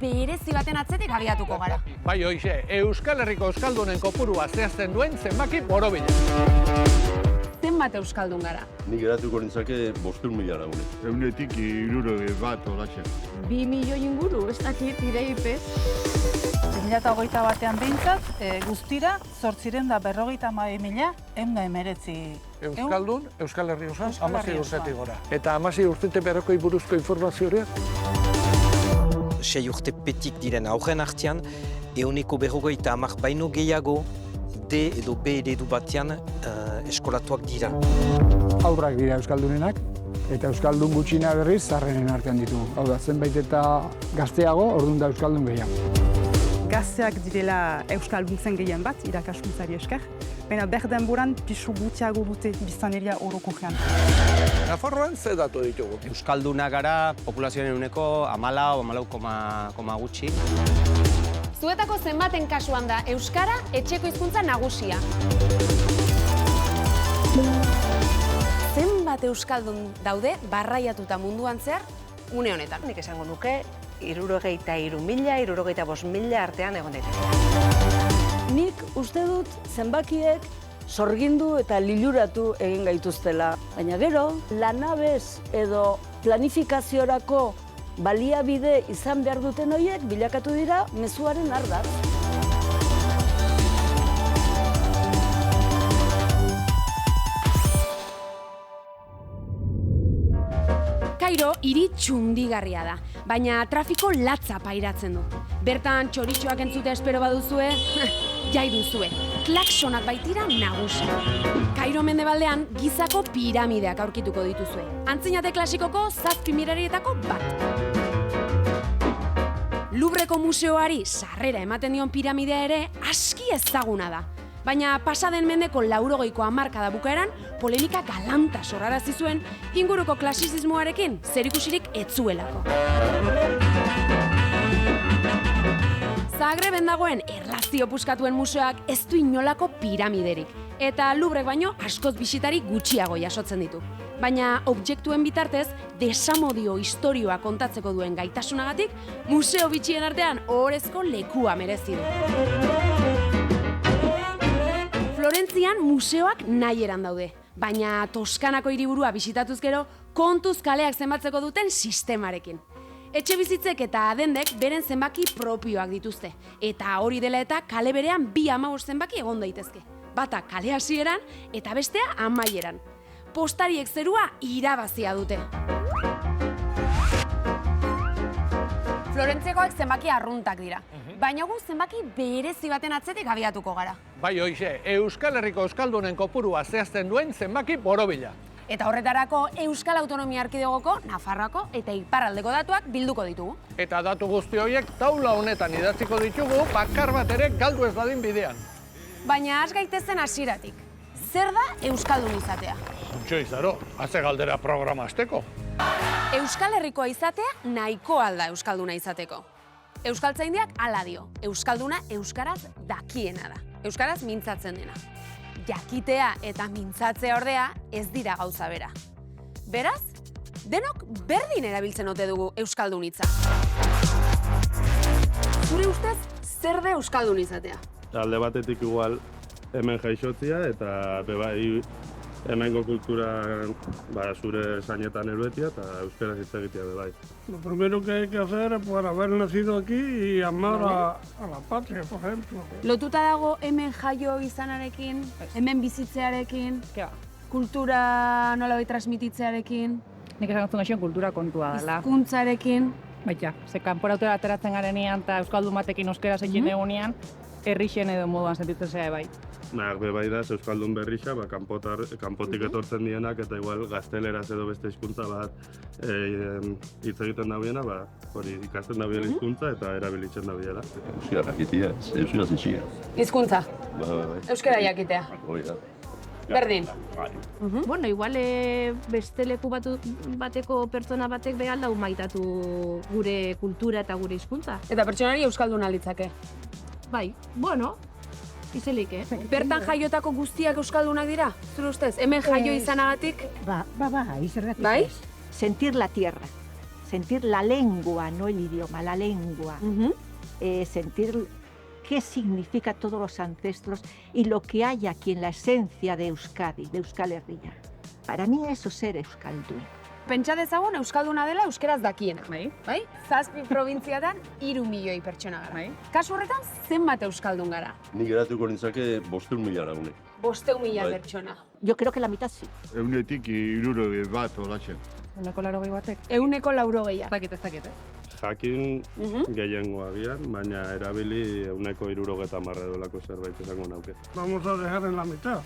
berezi baten atzetik abiatuko gara. Bai, hoixe, Euskal Herriko euskaldunen kopurua zehazten duen zenbaki borobila. Zenbat euskaldun gara? Ni geratuko nintzake 500.000 lagune. 100 olaxe. 2 milioi inguru, ez dakit ireipez. 2021 batean behintzat, guztira, 852.119. Euskaldun, Euskal Herri osoan, Euskal 16 Herri urtetik osoan. gora. Eta 16 urtete berrokoi buruzko informazio horiek? 6 urtepetik diren aurren artean, 150 baino gehiago D edo B eredu batean eskolatuak dira. Haurrak dira euskaldunenak, eta euskaldun gutxina berriz zaharrenen artean ditugu. Hau da, zenbait eta gazteago, orduan da euskaldun gehiago. Gazteak direla euskalduntzen gehien bat, irakaskuntzari esker, baina berdenboran pisu gutxiago dute biztanleria orokorrean. Nafarroan ze datu ditugu? Euskalduna gara populazioaren ehuneko 14,14 gutxi. Zuetako zenbaten kasuan da euskara etxeko hizkuntza nagusia. Zenbat euskaldun daude barraiatuta munduan zehar une honetan? Nik esango nuke, 63.000, 65.000 artean egon daiteke. Nik uste dut zenbakiek sorgindu eta liluratu egin gaituztela. Baina gero, lanabez edo planifikaziorako baliabide izan behar duten horiek bilakatu dira mezuaren ardaz. Kairo hiri txundigarria da, baina trafiko latza pairatzen du. Bertan txoritxoak entzute espero baduzue, jai duzue. Klaksonak baitira nagusi. Kairo mendebaldean gizako piramideak aurkituko dituzue. Antzinate klasikoko 7 mirarietako bat. Louvreko museoari sarrera ematen dion piramidea ere aski ezaguna da. Baina pasaden mendeko 80ko hamarkada bukaeran polemika galanta sorrarazi zuen inguruko klasizismoarekin zerikusirik ez zuelako. Zagreben dagoen erlazio puskatuen museoak ez du inolako piramiderik, eta Louvrek baino askoz bisitari gutxiago jasotzen ditu. Baina objektuen bitartez, desamodio istorioa kontatzeko duen gaitasunagatik, museo bitxien artean ohorezko lekua merezi du. Florentzian museoak nahi eran daude, baina Toskanako hiriburua bisitatuz gero kontuz kaleak zenbatzeko duten sistemarekin. Etxe bizitzek eta adendek beren zenbaki propioak dituzte, eta hori dela eta kale berean 2 zenbaki egon daitezke. Bata kale hasieran eta bestea amaieran. Postariek zerua irabazia dute. Florentziakoak zenbaki arruntak dira, baina gu zenbaki berezi baten atzetik abiatuko gara. Bai, hoixe, Euskal Herriko euskaldunen kopurua zehazten duen zenbaki borobila. Eta horretarako Euskal Autonomia Erkidegoko, Nafarroako eta Iparraldeko datuak bilduko ditugu. Eta datu guzti horiek taula honetan idatziko ditugu, bakar bat ere galdu ez dadin bidean. Baina has gaitezen hasieratik. Zer da euskaldun izatea? Zuntxo izaro, haze galdera programa azteko. Euskal Herrikoa izatea nahiko alda euskalduna izateko. Euskaltzaindiak hala dio, euskalduna euskaraz dakiena da. Euskaraz mintzatzen dena. Jakitea eta mintzatzea ordea ez dira gauza bera. Beraz, denok berdin erabiltzen ote dugu euskaldun hitza. Zure ustez, zer da euskaldun izatea? Alde batetik igual hemen jaixotzia eta bebai hemengo kultura zure zainetan helbetia eta euskaraz hitz egitea bebai. Lo primero que hay que hacer es haber nacido aquí y amar a la patria, por ejemplo. Lotuta dago hemen jaio izanarekin, hemen bizitzearekin, kultura nolabait transmititzearekin, Nik esan gatzen kultura kontua dela. hizkuntzarekin. Baita, ze kanporautera ateratzen garenean eta euskaldun batekin euskaraz egin egunean, herrixen edo moduan sentitzen zea bai. Bebai da, euskaldun berrixa, kanpotik etortzen dienak eta igual gazteleraz edo beste hizkuntza bat hitz egiten dabiena, hori ikasten dabiela hizkuntza eta erabilitzen dabiela. Euskara jakitea, euskaraz itxia. Hizkuntza, euskara jakitea. Hori da. Berdin. Bueno, igual beste leku bateko pertsona batek behar dau maitatu gure kultura eta gure hizkuntza. Eta pertsonari euskalduna litzake. Bai, bueno, izelik, Bertan jaiotako guztiak euskaldunak dira? Zure ustez, hemen jaio izanagatik? Bai, zergatik Bai? ez. Sentir la tierra. sentir la lengua, no el idioma, la lengua. Sentir qué significa todos los ancestros y lo que hay aquí en la esencia de Euskadi, de Euskal Herria. Para mí eso es ser euskaldun. Pentsa dezagun euskalduna dela euskeraz dakiena. Bai? 7 probintziatan 3 milioi pertsona gara. Kasu horretan, zenbat euskaldun gara? Nik geratuko nintzake 500.000 lagunek. 500.000 pertsona. Yo creo que la mitad sí. 100 olatzen. 180 batek. 180. Ez dakit. Jakin gehiengoa bian, baina erabili 170 edolako zerbait esango nauke. Vamos a dejar en la mitad.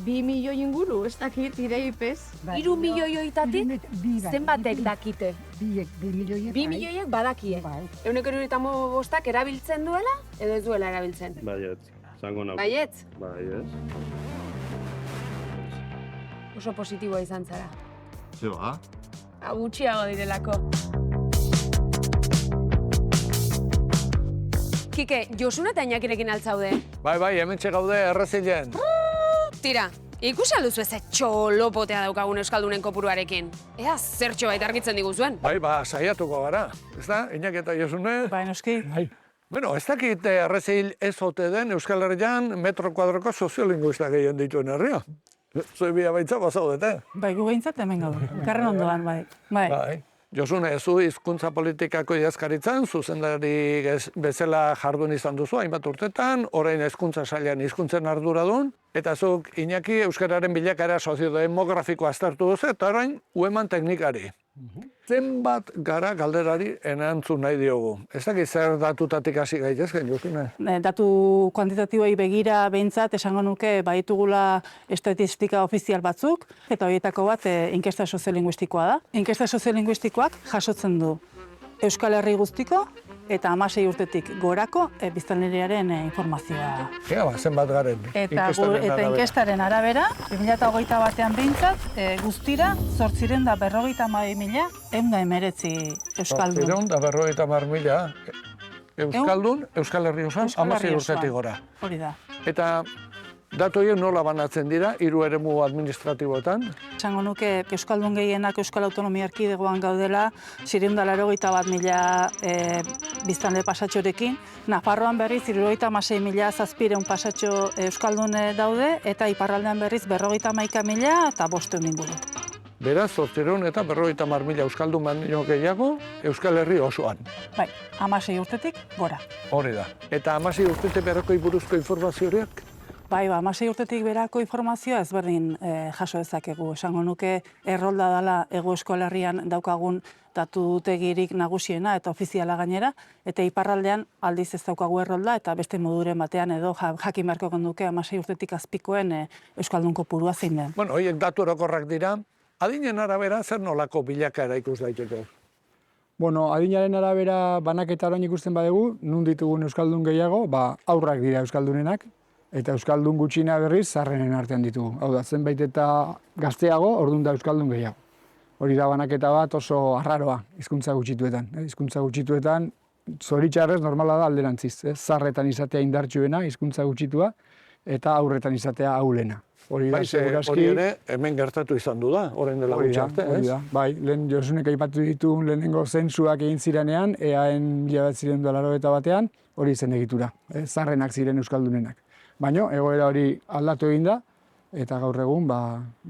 2 milioi inguru, ez dakit, ireipez. 3 milioi hoitatik, zenbatek dakite? 2 milioiek. 2 milioiek badakie. 175 erabiltzen duela, edo ez duela erabiltzen? Baietz, esango nauke. Baietz? Baietz. Oso positiboa izan zara. Zeba? Gutxiago direlako. Kike, Josun eta Iñakirekin altzaude. Bai, hementxe gaude errezilen. Tira, ikusi alduzu ez txolopotea daukagun euskaldunen kopuruarekin. Ea, zertxo bait argitzen diguzuen. Bai, saiatuko gara. Ez da, Iñaki eta Josune? Bai, noski. Bueno, ez dakit errezil ez ote den Euskal Herrian metro kuadroko soziolinguista gehien dituen herria. Zoi bia baitza bazaudete. Bai, gu behintzat hemen gaude. Karren ondoan, bai. Josune, zu hizkuntza politikako idazkaritzan, zuzendari bezala jardun izan duzu, hainbat urtetan, orain hezkuntza sailean hizkuntzen arduradun, eta zuk Iñaki euskararen bilakaera soziodemografikoa aztertu duzu, eta orain ueman teknikari. Zenbat gara galderari erantzun nahi diogu. Ez dakit zer datutatik hasi gaitezken, Josune? Datu kuantitatiboei begira behintzat esango nuke baditugula estatistika ofizial batzuk, eta horietako bat inkesta soziolinguistikoa da. Inkesta soziolinguistikoak jasotzen du Euskal Herri guztiko eta 16 urtetik gorako biztanleriaren informazioa. Zenbat garen? Eta inkestaren arabera, 2021 behintzat, guztira 852.119 euskaldun. 852.000 euskaldun, Euskal Herri osoan, 16 urtetik gora. Hori da. Eta datu horiek nola banatzen dira, 3 eremu administratiboetan? Esango nuke euskaldun gehienak Euskal Autonomia Erkidegoan gaudela, 781.000 biztanle pasatxorekin. Nafarroan berriz 76.000 pasatxo euskaldun daude, eta iparraldean berriz 51.000 eta 500 inguru. Beraz, 850.000 euskaldun baino gehiago Euskal Herri osoan. Bai, 16 urtetik gora. Hori da. Eta 16 urtetik berako buruzko informazio horiek? Bai, 16 urtetik berako informazioa ezberdin jaso dezakegu. Esango nuke errolda dela Hego Euskal Herrian daukagun datutegirik nagusiena eta ofiziala gainera, eta iparraldean aldiz ez daukagu errolda, eta beste moduren batean edo jakin beharko genuke 16 urtetik azpikoen euskaldun kopurua zein den. Bueno, horiek datu orokorrak dira. Adinen arabera zer nolako bilakaera ikus daiteke? Bueno, adinaren arabera banaketa orain ikusten badegu, nun ditugun euskaldun gehiago, aurrak dira euskaldunenak, eta euskaldun gutxina berriz zarrenen artean ditugu. Hau da, zenbait eta gazteago, orduan da euskaldun gehiago. Hori da banaketa bat oso arraroa hizkuntza gutxituetan. Hizkuntza gutxituetan, zoritxarrez normala da alderantziz. Zarretan izatea indartsuena, hizkuntza gutxitua, eta aurretan izatea ahulena. Hori da, segurazki... Hori ere, hemen gertatu izan du da, orain dela gutxi arte, ez? Hori da, bai, lehen Josunek aipatu ditu lehenengo zentsuak egin zirenean, EAen 1980 batean, hori zen egitura, zarrenak ziren euskaldunenak. Baina, egoera hori aldatu egin da, eta gaur egun,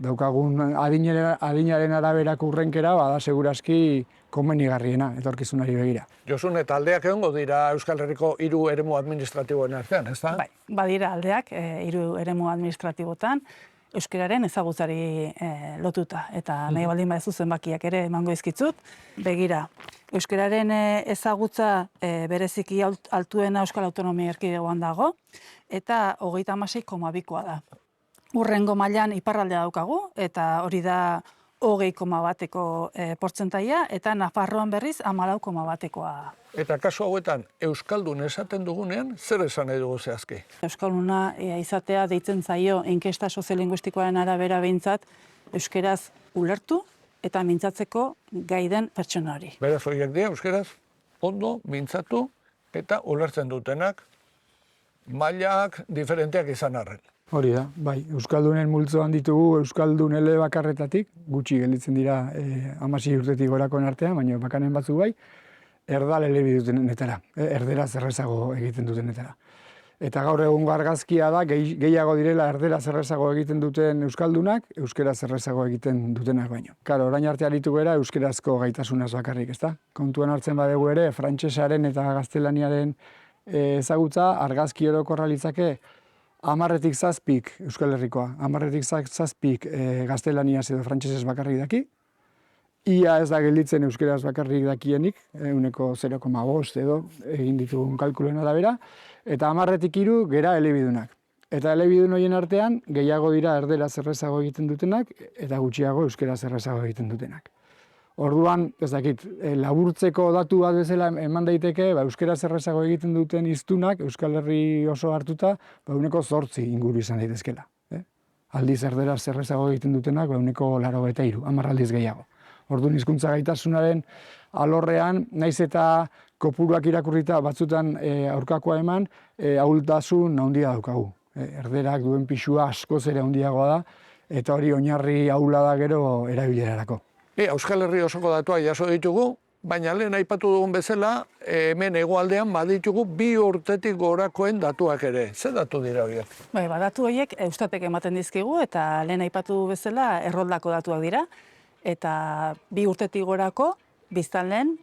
daukagun adinaren araberako urrenkera, da segurazki komenigarriena, etorkizunari begira. Josune, eta aldeak egongo dira Euskal Herriko 3 eremu administratiboen artean, ez da? Bai, badira aldeak 3 eremu administratibotan, euskararen ezagutzari lotuta. Eta nahi baldin badezu zenbakiak ere emango izkitzut. Begira, euskararen ezagutza bereziki altuena Euskal Autonomia Erkidegoan dago, eta 36,2koa da. Urrengo mailan iparraldea daukagu, eta hori da 20,1ko portzentaia, eta Nafarroan berriz 14,1koa da. Eta kasu hauetan, euskaldun esaten dugunean, zer esan nahi dugu zehazki? Euskalduna izatea deitzen zaio inkesta soziolinguistikoaren arabera behintzat, euskeraz ulertu eta mintzatzeko gai den pertsonari. Beraz, horiek dira, euskeraz, ondo, mintzatu eta ulertzen dutenak, mailak diferenteak izan arren. Hori da, bai, Euskaldunen multzoan ditugu Euskaldun elebakarretatik, gutxi gelditzen dira 16 urtetik gorakoen artean, baina bakanen batzuk bai, erdal elebidutenetara, erderaz errezago egiten dutenetara. Eta gaur egungo argazkia da, gehiago direla erderaz errezago egiten duten Euskaldunak, euskeraz errezago egiten dutenak baino. Karo, orain arte aritu gara euskerazko gaitasunaz bakarrik, ezta? Kontuan hartzen badegu ere, frantsesaren eta gaztelaniaren ezagutza argazki orokorra litzake 10-tik 7 Euskal Herrikoa, 10-tik 7 gaztelaniaz edo frantsesez bakarrik daki. Ia ez da gelditzen euskeraz bakarrik dakienik, 0,5 edo egin ditugun kalkuluen arabera, eta 10-tik 3 gera elebidunak. Eta elebidun horien artean, gehiago dira erderaz errezago egiten dutenak, eta gutxiago euskeraz errezago egiten dutenak. Orduan, ez dakit, laburtzeko datu bat bezala eman daiteke, euskeraz errezago egiten duten hiztunak, Euskal Herri oso hartuta, 8 inguru izan daitezkela. Aldiz erderaz errezago egiten dutenak, 83, 10 aldiz gehiago. Orduan, hizkuntza gaitasunaren alorrean, naiz eta kopuruak irakurrita batzutan aurkakoa eman, ahultasun handia daukagu. Erderak duen pisua askoz ere handiagoa da, eta hori oinarri ahula da gero erabilerarako. Euskal Herri osoko datuak jaso ditugu, baina lehen aipatu dugun bezala, hemen hegoaldean baditugu 2 urtetik gorakoen datuak ere. Ze datu dira horiek? Bai, datu horiek Eustatek ematen dizkigu eta lehen aipatu bezala erroldako datuak dira. Eta 2 urtetik gorako biztanleen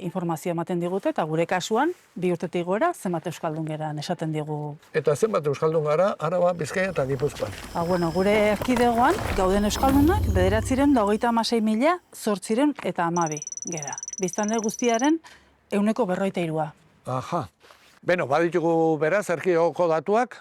informazioa ematen digute eta gure kasuan 2 urtetik gora zenbat euskaldun geran esaten digu. Eta zenbat euskaldun gara, Araba, Bizkaia eta Gipuzkoan? Gure erkidegoan gauden euskaldunak 996.812 gera. Biztanle guztiaren 153. Aha. Beno, baditugu beraz, erkidegoko datuak,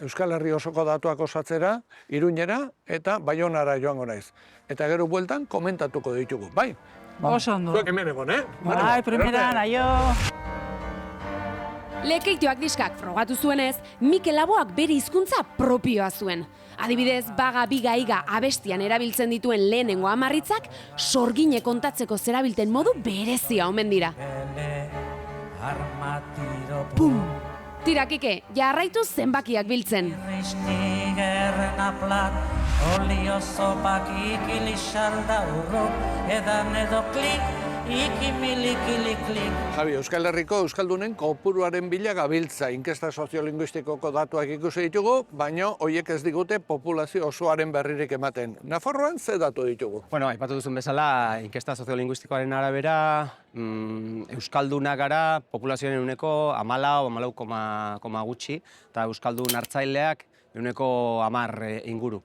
Euskal Herri osoko datuak osatzera, Iruñera eta Baionara joango naiz. Eta gero bueltan komentatuko ditugu, bai? Oso ondo. Zuek hemen egon, Bai, primeran, aio! Lekeitioak diskak frogatu zuenez, Mikel Laboak bere hizkuntza propioa zuen. Adibidez, baga biga iga abestian erabiltzen dituen lehenengo amarritzak, sorgine kontatzeko zerabilten modu berezia omen dira. Pum! Tira, Kike, jarraitu zenbakiak biltzen. Olio zopak ikilixalda urro, edan edo klik, ikimilik-ilik-klik. Javi, Euskal Herriko Euskaldunen kopuruaren bila gabiltza inkesta soziolinguistikoko datuak ikusi ditugu, baina horiek ez digute populazio osoaren berririk ematen. Nafarroan ze datu ditugu? Bueno, aipatu duzun bezala, inkesta soziolinguistikoaren arabera, Euskalduna gara populazioaren 14,14 gutxi, eta Euskaldun hartzaileak 10 inguru.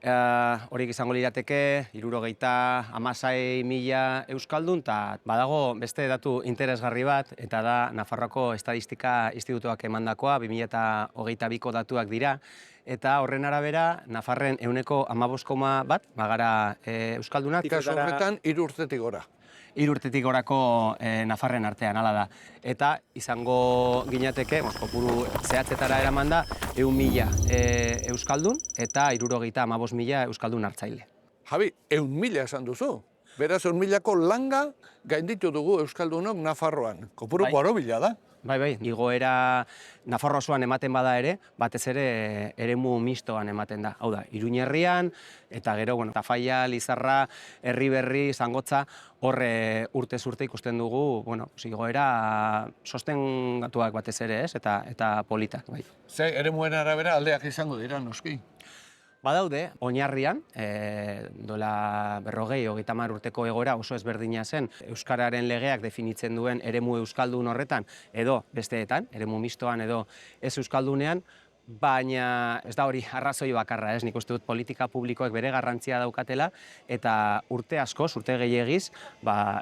Horiek izango lirateke, 76.000 euskaldun, eta badago beste datu interesgarri bat, eta da Nafarroako Estadistika Institutuak emandakoa, 2022ko datuak dira, eta horren arabera, Nafarren 15,1 bagara euskaldunak. Kasu horretan, 3 urtetik gora. 3 urtetik gorako Nafarren artean, hala da. Eta izango ginateke, kopuru zehatzetara eraman da, 100.000 euskaldun eta 75.000 euskaldun hartzaile. Javi, 100.000 esan duzu. Beraz, 100.000ko langa gainditu dugu euskaldunok Nafarroan. Kopuru borobila da. Bai, igoera Nafarro osoan ematen bada ere, batez ere eremu mistoan ematen da. Hau da, Iruñerrian, eta gero, Tafaia, Lizarra, Herriberri, Zangotza, horre urtez urte ikusten dugu, igoera sostengatuak batez ere, eta politak, bai. Ze, eremuen arabera aldeak izango dira, noski? Badaude, oinarrian, dola 20-30 urteko egoera oso ezberdina zen, Euskararen legeak definitzen duen eremu euskaldun horretan, edo besteetan, eremu mistoan edo ez euskaldunean, baina ez da hori arrazoi bakarra, nik uste dut politika publikoek bere garrantzia daukatela, eta urte askoz, urte gehiagiz,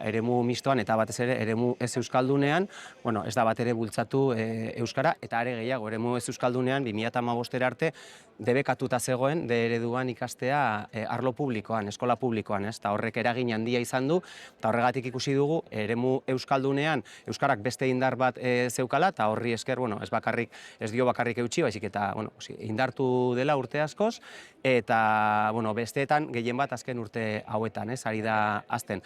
eremu mistoan eta batez ere eremu ez euskaldunean, ez da bat ere bultzatu euskara, eta are gehiago, eremu ez euskaldunean, 2015 arte, debekatuta zegoen, ereduan ikastea arlo publikoan, eskola publikoan, eta horrek eragin handia izan du, eta horregatik ikusi dugu, eremu euskaldunean, euskarak beste indar bat zeukala, eta horri esker, ez dio bakarrik eutxi, baizik eta indartu dela urte askoz, eta besteetan gehien bat azken urte hauetan, ari da azten.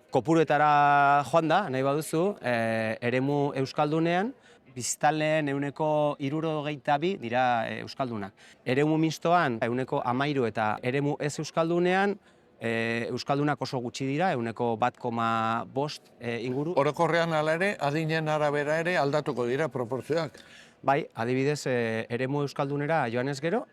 Kopuruetara joan da, nahi baduzu, eremu euskaldunean, biztanleen 62% dira euskaldunak. Eremu mistoan 13% eta eremu ez euskaldunean euskaldunak oso gutxi dira, 1,5 inguru. Orokorrean hala ere, adinen arabera ere aldatuko dira proportzioak. Bai, adibidez, eremu euskaldunera joanez gero,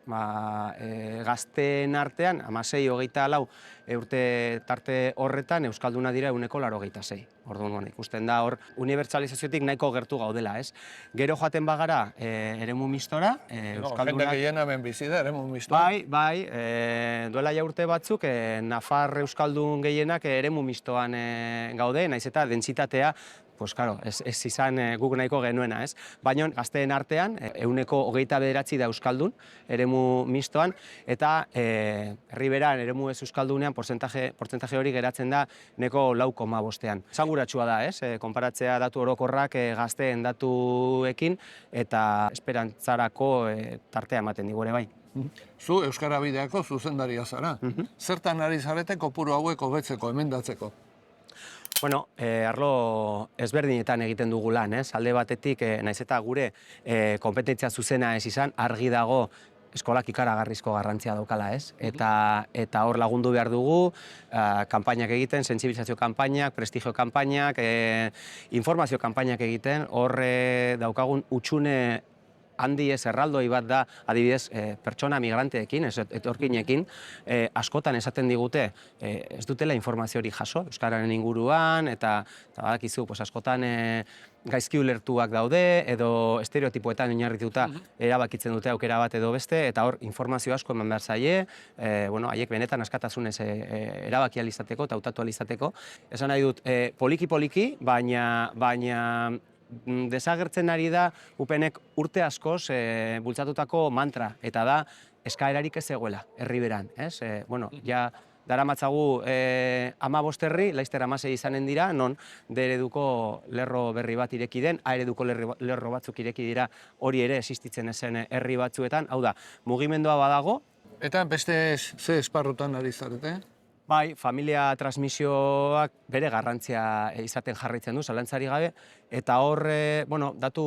gazteen artean, 16-24 urte tarte horretan, euskalduna dira 1,86. Orduan, ikusten da hor, unibertsalizaziotik nahiko gertu gaudela, ez? Gero joaten bagara, eremu mistora, euskaldunak... Jende gehiena hemen bizi da, eremu mistora. Bai, duela ja urte batzuk, Nafar euskaldun gehienak eremu mistoan gaude, naiz eta dentsitatea, pues claro, ez izan guk nahiko genuena, ez? Baina gazteen artean, 29% da euskaldun, eremu mistoan, eta herriberan eremu ez euskaldunean, portzentaje hori geratzen da neko 4,5-ean. Esanguratsua da, ez? Konparatzea datu orokorrak gazteen datuekin, eta esperantzarako tartea ematen digu ere bai. Zu Euskara Bideako zuzendaria zara. Zertan ari zarete kopuru hauek hobetzeko, emendatzeko? Bueno, arlo ezberdinetan egiten dugu lan, ez? Alde batetik, naiz eta gure konpetentzia zuzena ez izan, argi dago eskolak ikaragarrizko garrantzia daukala, ez? Eta hor lagundu behar dugu, kanpainak egiten, sentsibilizazio kanpainak, prestigio kanpainak, informazio kanpainak egiten, hor daukagun hutsune handi ez erraldoi bat da, adibidez, pertsona migranteekin, etorkinekin, askotan esaten digute, ez dutela informazio hori jaso, euskararen inguruan, eta badakizu, askotan gaizki ulertuak daude, edo estereotipoetan oinarrituta erabakitzen dute aukera bat edo beste, eta hor informazio asko eman behar zaie, haiek benetan askatasunez erabaki alizateko eta hautatu alizateko. Esan nahi dut, poliki-poliki, baina desagertzen ari da UPNek urte askoz bultzatutako mantra, eta da eskaerarik ez egoela, herriberan, ez? Ja, daramatzagu 15 herri, laizter 16 izanen dira, non D ereduko lerro berri bat ireki den, A ereduko lerro batzuk ireki dira, hori ere existitzen ezen herri batzuetan, hau da, mugimendua badago. Eta beste ze esparrutan ari zarete? Bai, familia transmisioak bere garrantzia izaten jarraitzen du, zalantzari gabe, eta hor, datu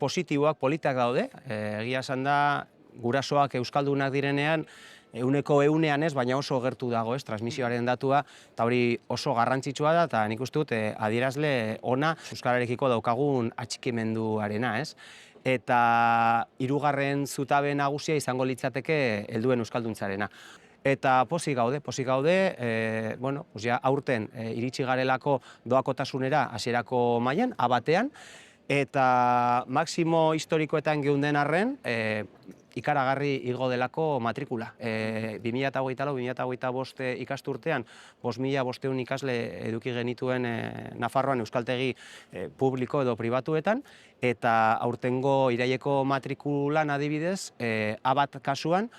positiboak, politak daude, egia esan da, gurasoak euskaldunak direnean, 100%ean ez, baina oso gertu dago, ez, transmisioaren datua, eta hori oso garrantzitsua da, eta nik uste dut, adierazle ona euskararekiko daukagun atxikimenduarena, ez? Eta hirugarren zutabe nagusia izango litzateke helduen euskalduntzarena. Eta pozik gaude, aurten iritsi garelako doakotasunera hasierako mailan, A-batean, eta maximo historikoetan geunden arren, ikaragarri igo delako matrikula. 2024-2025 ikasturtean, 5.500 ikasle eduki genituen Nafarroan euskaltegi publiko edo pribatuetan, eta aurtengo iraileko matrikulan adibidez, A-bat kasuan,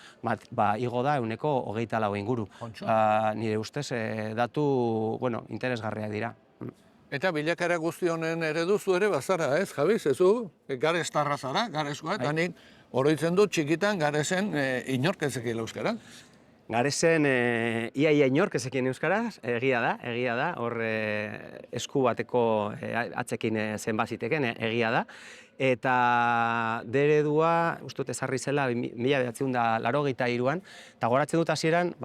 igo da 24 inguru. Nire ustez, datu interesgarriak dira. Eta bilakara guzti honen ereduzu ere bazara, ez, Javi? Zezu, garestarra zara, gareskoa, eta nik oroitzen dut txikitan garezen inork ezekien euskara. Garezen ia inork ezekien euskaraz, egia da, hor esku bateko atzekin zenbaziteken, egia da. Eta D eredua, uste dut ezarri zela 1983an, eta goratzen dut hasieran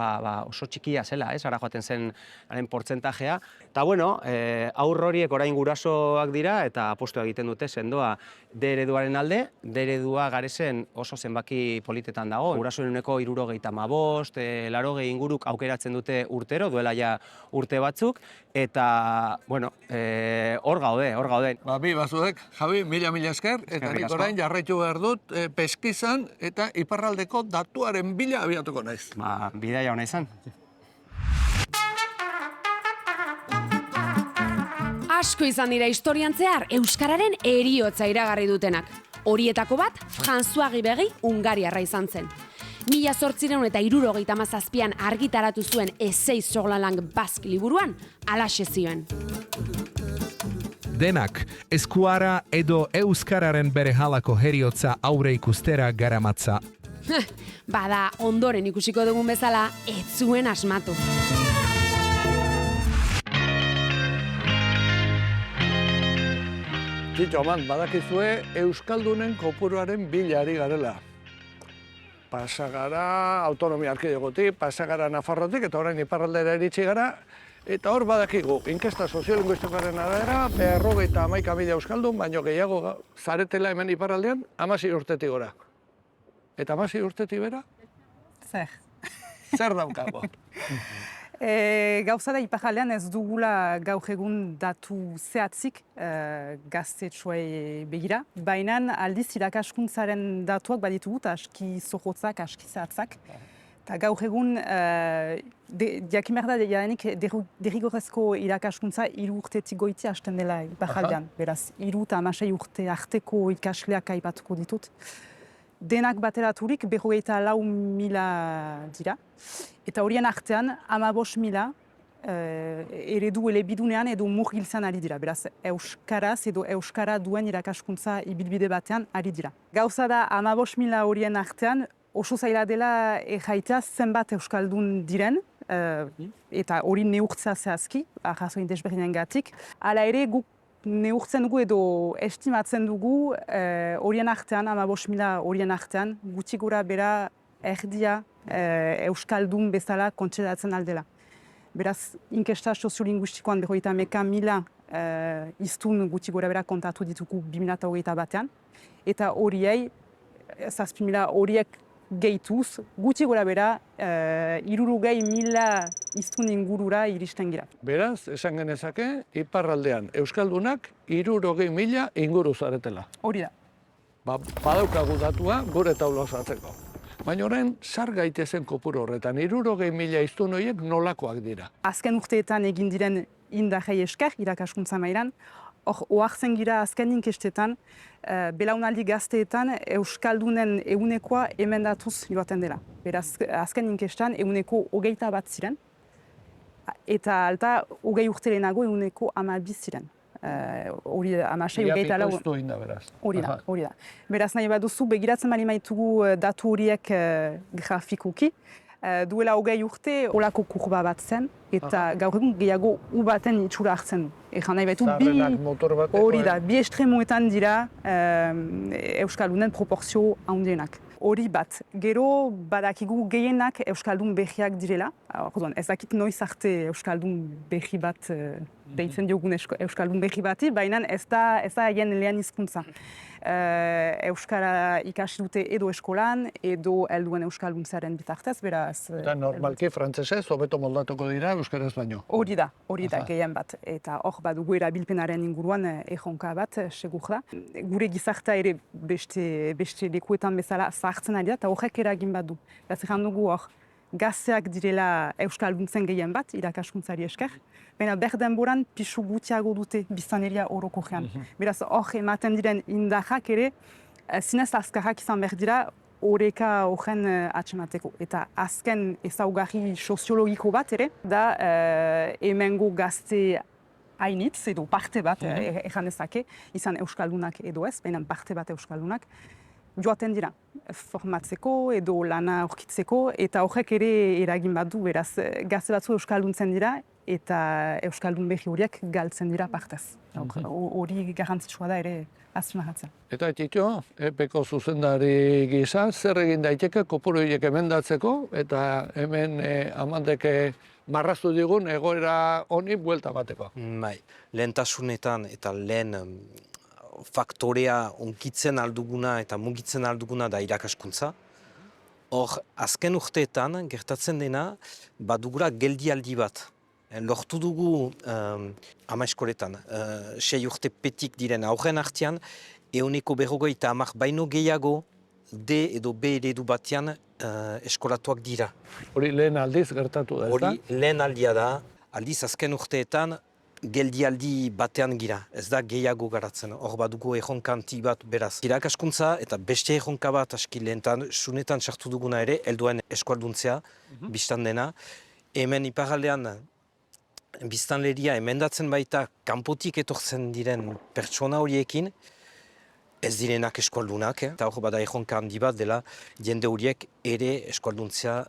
oso txikia zela, ara joaten zen haren portzentajea. Eta aur horiek orain gurasoak dira eta apostu egiten dute sendoa D ereduaren alde. D eredua garezen oso zenbaki politetan dago. Gurasoen 75, 80 inguruk aukeratzen dute urtero, duela ja urte batzuk, eta hor gaude. Bi bazuek, Javi, mila esker, eta nik orain jarraitu behar dut peskizan eta iparraldeko datuaren bila abiatuko naiz. Bidaia hona izan. Asko izan dira historian zehar euskararen heriotza iragarri dutenak. Horietako bat, François Ribéry Hungariarra izan zen. 1877an argitaratu zuen Essai sur la langue basque liburuan, halaxe zioen. Denak, eskuara edo euskararen bere halako heriotza aurre ikustera garamatza. Bada, ondoren ikusiko dugun bezala, ez zuen asmatu. Txitxo, badakizue Euskaldunen kopuruaren bilari garela. Pasagara autonomia erkidegotik, pasagara Nafarrotik, eta orain iparraldera iritsi gara. Eta hor badakigu, inkesta soziolinguistikoaren arabera, 51.000 euskaldun, baino gehiago zaretela hemen iparraldean, 16 urtetik gora. Eta 16 urtetik bera? Zer. Zer daukago? Gauza da iparraldean ez dugula gaur egun datu zehatzik gaztetxoei begira, baina aldiz irakaskuntzaren datuak baditugu, aski zohotzak, aski zehatzak. Eta gaur egun, jakin behar da jadenik derrigorrezko irakaskuntza 3 urtetik goiti hasten dela iparraldean. Beraz, 3 eta 16 urte arteko ikasleak aipatuko ditut. Denak bateraturik 54.000 dira. Eta horien artean 15.000 eredu elebidunean edo murgiltzen ari dira. Beraz, euskaraz edo euskara duen irakaskuntza ibilbide batean ari dira. Gauza da 15.000 horien artean oso zaila dela erraitea zenbat euskaldun diren, eta hori neurtzea zehazki, arrazoin desberdinengatik. Hala ere, guk neurtzen dugu edo estimatzen dugu horien artean, 15.000 horien artean, gutxi gora bera erdia euskaldun bezala kontseratzen aldela. Beraz, inkesta soziolinguistikoan 51.000 hiztun gutxi gora bera kontatu ditugu 2021 batean, eta horiei, 7.000 horiek gehituz, gutxi gora bera, 60.000 hiztun ingurura iristen gira. Beraz, esan genezake, iparraldean euskaldunak 60.000 inguru zaretela. Hori da. Badaukagu datua gure taula osatzeko. Baina orain, zar gaitezen kopuru horretan, 60.000 hiztun horiek nolakoak dira? Azken urteetan egin diren indarrei esker, irakaskuntza mailan, ohartzen gira azken inkestetan, belaunaldi gazteetan euskaldunen ehunekoa emendatuz joaten dela. Beraz, azken inkestan 21 ziren, eta alta 20 urte lehenago 12 ziren. Hori da, 16 beraz. Hori da. Beraz, nahi baduzu, begiratzen bali maitugu datu horiek grafikoki, duela 20 urte olako kurba bat zen, eta gaur egun gehiago U baten itxura hartzen du. Egan nahi baitu, bi estremuetan dira euskaldunen proportzio handienak. Hori bat, gero badakigu gehienak euskaldun behiak direla. Ez dakit noiz arte euskaldun behi bat deitzen diogun euskaldun behi bati, baina ez da haien lehen hizkuntza. Euskara ikasi dute edo eskolan, edo helduen euskalduntzearen bitartez, beraz... Eta normalki frantsesez hobeto moldatuko dira euskaraz baino. Hori da, gehien bat. Eta hor badugu erabilpenaren inguruan erronka bat, segur da. Gure gizartea ere beste lekuetan bezala zahartzen ari da, eta horrek eragin bat du. Beraz, egan dugu hor, gazteak direla euskalduntzen gehien bat, irakaskuntzari esker, baina berdenboran pisu gutxiago dute biztanleria orokorrean. Beraz, hor ematen diren indarrak ere, zinez azkarrak izan behar dira, oreka horren atxemateko. Eta azken ezaugarri soziologiko bat ere, da hemengo gazte hainitz, edo parte bat, egan dezake, izan euskaldunak edo ez, baina parte bat euskaldunak, joaten dira, formatzeko edo lana aurkitzeko, eta horrek ere eragin bat du, beraz, gazte batzu euskalduntzen dira, eta euskaldun behi horiek galtzen dira partez. Hori garrantzitsua da ere azpimarratzen. Eta Txitxo, EPEko zuzendari gisa, zer egin daiteke kopuru horiek emendatzeko, eta hemen amandeke marraztu digun egoera honi buelta bateko. Bai, lehentasunetan eta lehen faktorea onkitzen alduguna eta mugitzen alduguna da irakaskuntza. Hor, azken urteetan gertatzen dena, badugura geldialdi bat. Lortu dugu ama eskoletan, 6 urte petik diren aurren artean, 50% baino gehiago D edo B eredu batean eskolatuak dira. Hori lehen aldiz gertatu da, ez da? Hori lehen aldia da, aldiz azken urteetan geldialdi batean gira, ez da gehiago garatzen. Hor badugu erronka handi bat beraz. Irakaskuntza eta beste erronka bat aski lehentan, sunetan sartu duguna ere, helduen eskualduntzea, biztan dena. Hemen iparraldean biztanleria emendatzen baita kanpotik etortzen diren pertsona horiekin, ez direnak eskualdunak, eta hor bada erronka handi bat dela jende horiek ere eskualduntzea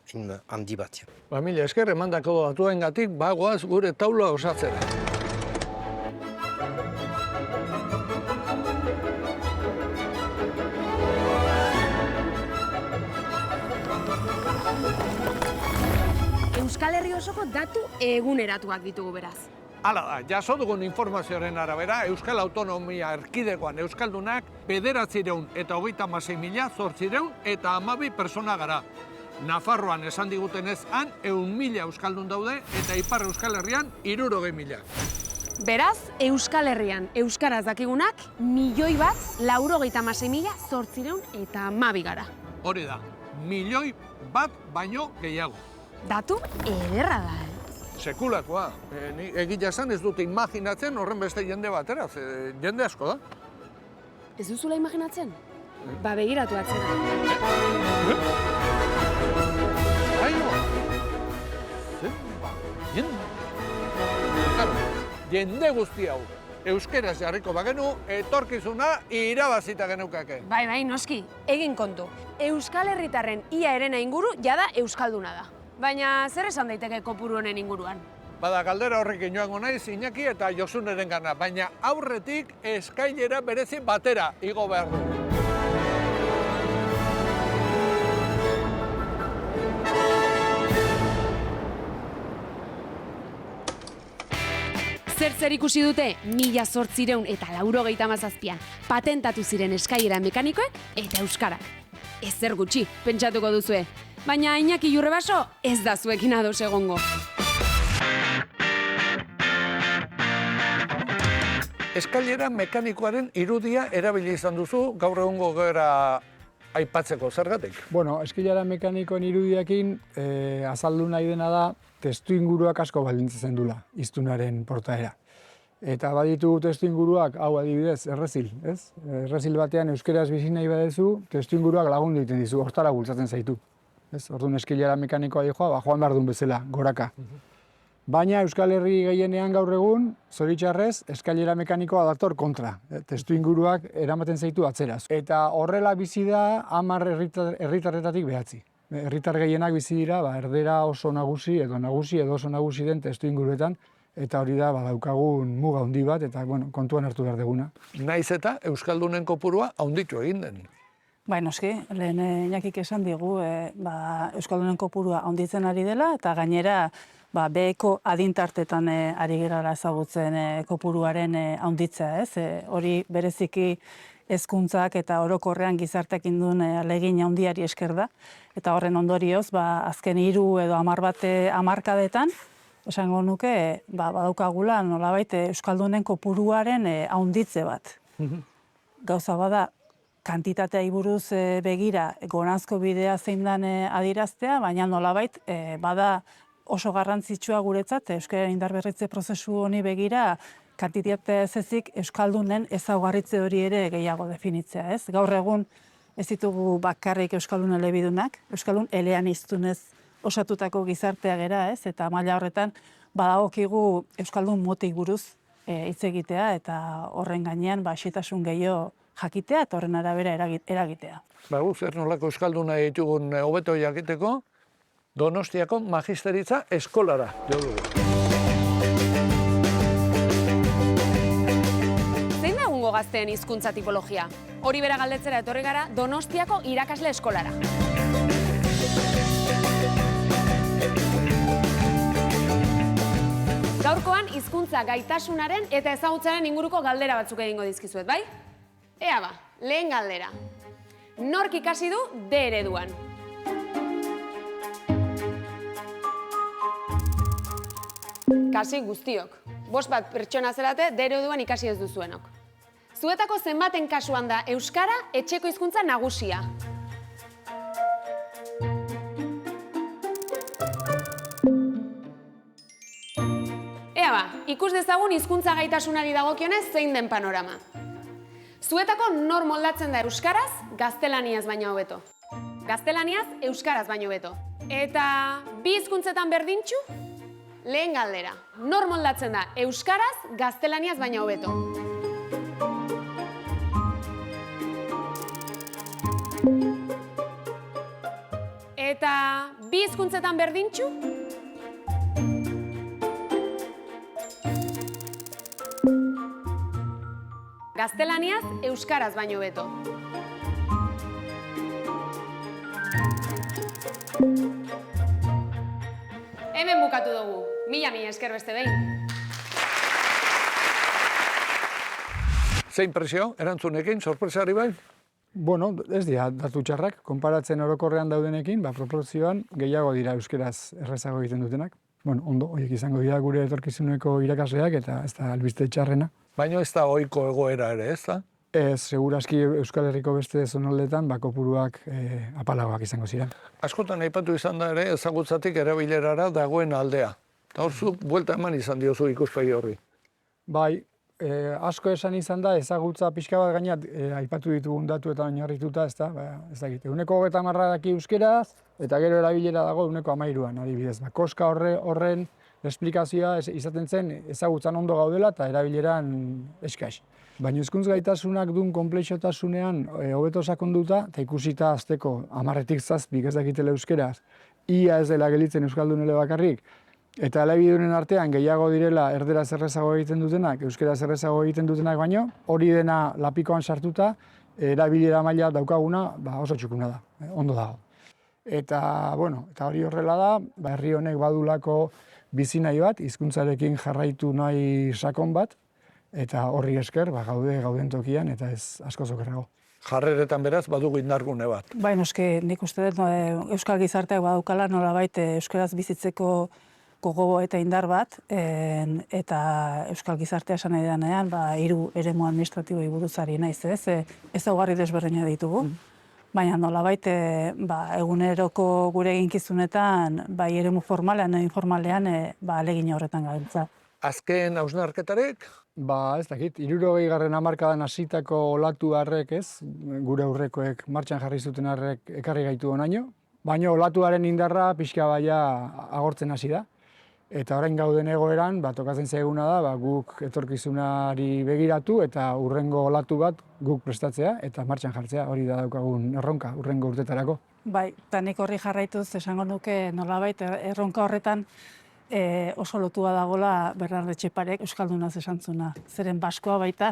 handi bat. Mila esker, emandako datuengatik bagoaz gure taula osatzera. osoko datu eguneratuak ditugu beraz. Hala da, jaso dugun informazioaren arabera, Euskal Autonomia Erkidegoan Euskaldunak 936.812 pertsona gara. Nafarroan esan digutenez han 100.000 Euskaldun daude eta Ipar Euskal Herrian 60.000. Beraz, Euskal Herrian euskaraz dakigunak 1.996.812 gara. Hori da, 1.000.000 baino gehiago. Datu ederra da, Sekulakoa. Ni egia esan ez dute imaginatzen horren beste jende batera, jende asko da. Ez duzula imaginatzen? Ba, begiratu atzera. Jende guzti hau, euskeraz jarriko bagenu, etorkizuna irabazita geneukake. Bai, noski, egin kontu. Euskal Herritarren ia erena inguru jada euskalduna da. Baina zer esan daiteke kopuru honen inguruan? Bada, galdera horrekin joango naiz Iñaki eta Josuneren gana, baina aurretik eskailera berezi batera igo behar du. Zer ikusi dute 1897an patentatu ziren eskailera mekanikoek eta euskarak. Ezer gutxi, pentsatuko duzue. Baina Iñaki Jurrebaso ez da zuekin ados egongo. Eskailera mekanikoaren irudia erabili izan duzu gaur egungo gera aipatzeko, zergatik? Bueno, eskailera mekanikoen irudiakin azaldu nahi dena da testuinguruak asko baldintzatzen dula hiztunaren portaera. Eta baditugu testuinguruak, hau adibidez, errezil, ez? Errezil batean euskeraz bizi nahi badezu, testuinguruak lagundu egiten dizu, hortara bultzatzen zaitu. Ez? Orduan eskailera mekanikoa dijoa, joan behar duen bezala, goraka. Baina Euskal Herri gehienean gaur egun, zoritxarrez, eskailera mekanikoa dator kontra. Testuinguruak eramaten zaitu atzeraz. Eta horrela bizi da 10 herritarretatik 9. Herritar gehienak bizi dira, erdera oso nagusi edo oso nagusi den testuinguruetan, eta hori da badaukagun muga handi bat, eta kontuan hartu behar deguna. Naiz eta Euskaldunen kopurua handitu egin den. Bai, noski, lehen Iñakik esan digu, Euskaldunen kopurua handitzen ari dela, eta gainera beheko adintartetan ari gerala ezagutzen kopuruaren handitzea, ez? Hori bereziki hezkuntzak eta orokorrean gizarteak induen ahalegin handiari esker da, eta horren ondorioz, azken 3 edo 10 hamarkadetan, esango nuke, badaukagula nolabait Euskaldunen kopuruaren handitze bat. Gauza bada, kantitatea buruz begira goranzko bidea zein den adieraztea, baina nolabait bada oso garrantzitsua guretzat euskararen indarberritze prozesu honi begira kantitatea ez ezik Euskaldunen ezaugarritze hori ere gehiago definitzea, ez? Gaur egun ez ditugu bakarrik Euskaldun elebidunak, Euskaldun eleaniztunez osatutako gizartea gera, ez? Eta maila horretan badagokigu Euskaldun motei buruz hitz egitea eta horren gainean xehetasun gehiago jakitea eta horren arabera eragitea. Zer nolako euskalduna ditugun hobeto jakiteko, Donostiako magisteritza eskolara jo dugu. Zein da egungo gazteen hizkuntza tipologia? Hori bera galdetzera etorri gara Donostiako irakasle eskolara. Gaurkoan hizkuntza gaitasunaren eta ezagutzaren inguruko galdera batzuk egingo dizkizuet, bai? Ea ba, lehen galdera. Nork ikasi du D ereduan? Kasi guztiok. 5 pertsona zerate D ereduan ikasi ez duzuenok. Zuetako zenbaten kasuan da euskara etxeko hizkuntza nagusia? Ea ba, ikus dezagun hizkuntza gaitasunari dagokionez zein den panorama. Zuetako nor moldatzen da euskaraz, gaztelaniaz baino hobeto. Gaztelaniaz, euskaraz baino hobeto. Eta bi hizkuntzetan berdintxu? Lehen galdera, nor moldatzen da euskaraz, gaztelaniaz baino hobeto. Eta bi hizkuntzetan berdintxu? Gaztelaniaz, euskaraz baino hobeto. Hemen bukatu dugu. Mila esker beste behin. Zein presio, erantzunekin, sorpresari bai? Bueno, ez dira datu txarrak, konparatzen orokorrean daudenekin, proporzioan gehiago dira euskeraz errezago egiten dutenak. Bueno, ondo, horiek izango dira gure etorkizuneko irakasleak eta ez da albiste txarrena. Baina ez da ohiko egoera ere, ez da? Ez, segurazki Euskal Herriko beste zonaldetan kopuruak apalagoak izango ziren. Askotan aipatu izan da ere ezagutzatik erabilerara dagoen aldea. Eta hor zuk buelta eman izan diozu ikuspegi horri. Bai, asko esan izan da ezagutza pixka bat gainat aipatu ditugun datuetan oinarrituta, ez da, ez dakit. 30% daki euskeraz, eta gero erabilera dago 13%an, adibidez. Koska horren esplikazioa izaten zen ezagutzan ondo gaudela eta erabileran eskas. Baina hizkuntz gaitasunak duen konplexotasunean hobeto sakonduta, eta ikusita azteko 10-tik 7 ez dakitela euskeraz, ia ez dela gelitzen euskaldunele bakarrik, eta elebidunen artean gehiago direla erderaz errezago egiten dutenak, euskeraz errezago egiten dutenak baino, hori dena lapikoan sartuta, erabilera maila daukaguna oso txukuna da, ondo dago. Eta hori horrela da, herri honek badulako bizi nahi bat, hizkuntzarekin jarraitu nahi sakon bat, eta horri esker gauden tokian eta ez asko zokerrago. Jarreretan beraz badugu indargune bat. Bai, noski, nik uste dut euskal gizarteak badaukala nolabait euskaraz bizitzeko gogo eta indar bat, eta euskal gizartea esan nahi denean, 3 eremu administratiboi buruzari naiz ez, ezaugarri desberdina ditugu. Baina nolabait eguneroko gure eginkizunetan, bai eremu formalean edo informalean, ahalegin horretan gabiltza. Azken hausnarketarik? Ez dakit, 60. hamarkadan hasitako olatu harrek ez, gure aurrekoek martxan jarri zuten harrek ekarri gaitu honaino, baina olatuaren indarra pixka baia agortzen hasi da. Eta orain gauden egoeran, tokatzen zaiguna da, guk etorkizunari begiratu eta hurrengo olatu bat guk prestatzea eta martxan jartzea, hori da daukagun erronka, hurrengo urtetarako. Bai, eta nik horri jarraituz esango nuke nolabait erronka horretan oso lotua dagoela Bernardo Etxeparek euskaldunaz esantzuna. Zeren baskoa baita,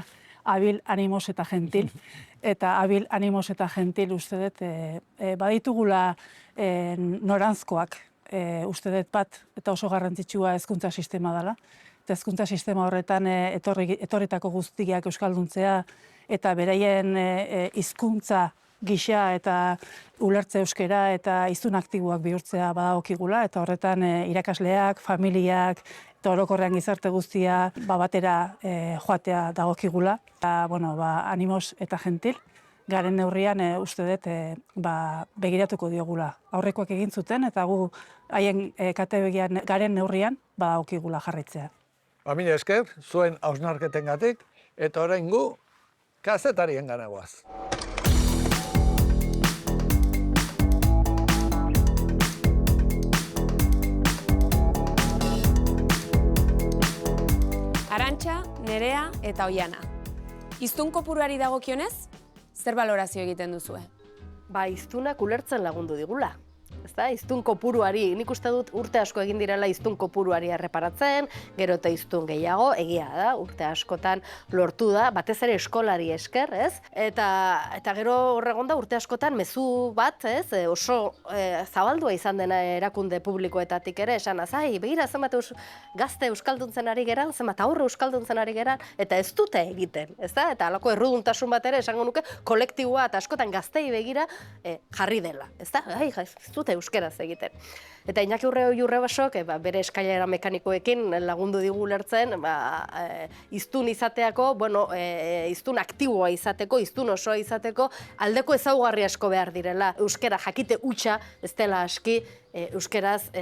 habil, animos eta gentil. Eta habil, animos eta gentil uste dut baditugula noranzkoak. Uste dut bat eta oso garrantzitsua hezkuntza sistema dela. Eta hezkuntza sistema horretan etorritako guztiak euskalduntzea eta beraien hizkuntza gisa eta ulertze euskera eta hiztun aktiboak bihurtzea badagokigula eta horretan irakasleak, familiak eta orokorrean gizarte guztia batera joatea dagokigula. Eta animos eta gentil. Garen neurrian uste dut begiratuko diogula. Aurrekoak egin zuten eta gu haien kategorian garen neurrian badagokigula jarraitzea. Mila esker, zuen hausnarketengatik eta orain gu kazetarien ganagoaz. Arantxa, Nerea eta Oiana. Hiztun kopuruari dagokionez, zer balorazio egiten duzue? Hiztunak ulertzen lagundu digula. Hiztun kopuruari, nik uste dut urte asko egin direla hiztun kopuruari erreparatzen, gero eta hiztun gehiago, egia da, urte askotan lortu da, batez ere eskolari esker, ez? Eta gero horregon da urte askotan mezu bat, ez? Oso zabaldua izan dena erakunde publikoetatik ere, esan azai, begira zenbat gazte euskalduntzen ari geran, zenbat aurre euskalduntzen ari geran, eta ez dute egiten, ez da? Eta halako erruduntasun bat ere, esango nuke, kolektiboa eta askotan gaztei begira jarri dela, ez da? Ez dute euskeraz egiten. Eta Iñaki Urrebasok bere eskailera mekanikoekin lagundu digu ulertzen hiztun izateako, hiztun aktiboa izateko, hiztun osoa izateko, aldeko ezaugarri asko behar direla. Euskera jakite hutsa ez dela aski euskeraz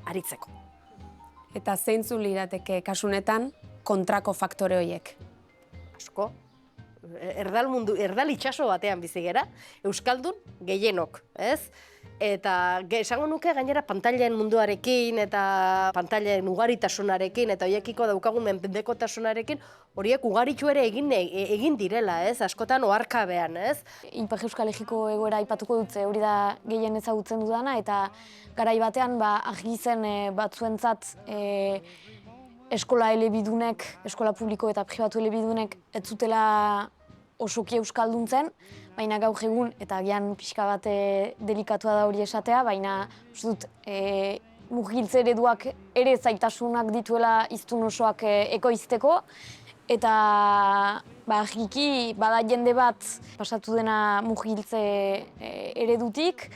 aritzeko. Eta zeintzuk lirateke kasunetan kontrako faktore horiek? Asko. Erdal itxaso batean bizi gera, euskaldun gehienok, ez? Eta esango nuke gainera pantailen munduarekin eta pantailen ugaritasunarekin eta horiekiko daukagun mendekotasunarekin horiek ugaritu ere egin direla, ez? Askotan oharkabean, ez? Inpage Euskalegiko egoera aipatuko dut, hori da gehien ezagutzen dudana eta garai batean argizen batzuentzat eskola elebidunek, eskola publiko eta pribatu elebidunek ez zutela osoki euskalduntzen, baina gaur egun, eta agian pixka bat delikatua da hori esatea, baina uste dut mugiltze ereduak ere zaitasunak dituela hiztun osoak ekoizteko, eta jiki bada jende bat pasatu dena mugiltze eredutik,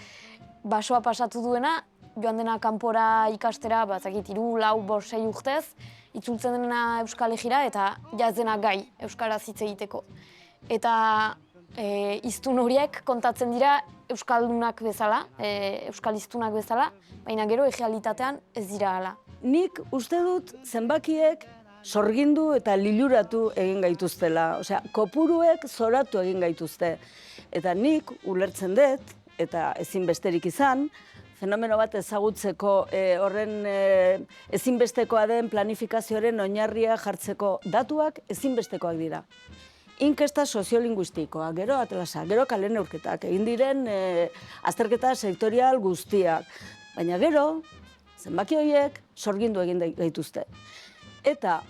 basoa pasatu duena, joan dena kanpora ikastera, bazakit 3, 4, 5, 6 urtez, itzultzen dena Euskal Herrira eta ja ez dena gai euskaraz hitz egiteko. Eta hiztun horiek kontatzen dira euskaldunak bezala, euskal hiztunak bezala, baina gero errealitatean ez dira hala. Nik uste dut zenbakiek sorgindu eta liluratu egin gaituztela, osea, kopuruek zoratu egin gaituzte. Eta nik ulertzen dut, eta ezinbesterik izan, fenomeno bat ezagutzeko horren ezinbestekoa den planifikazioaren oinarria jartzeko datuak ezinbestekoak dira. Inkesta soziolinguistikoa, gero atlasa, gero kale neurketak, egin diren azterketa sektorial guztiak. Baina gero, zenbaki horiek sorgindu egin gaituzte. Eta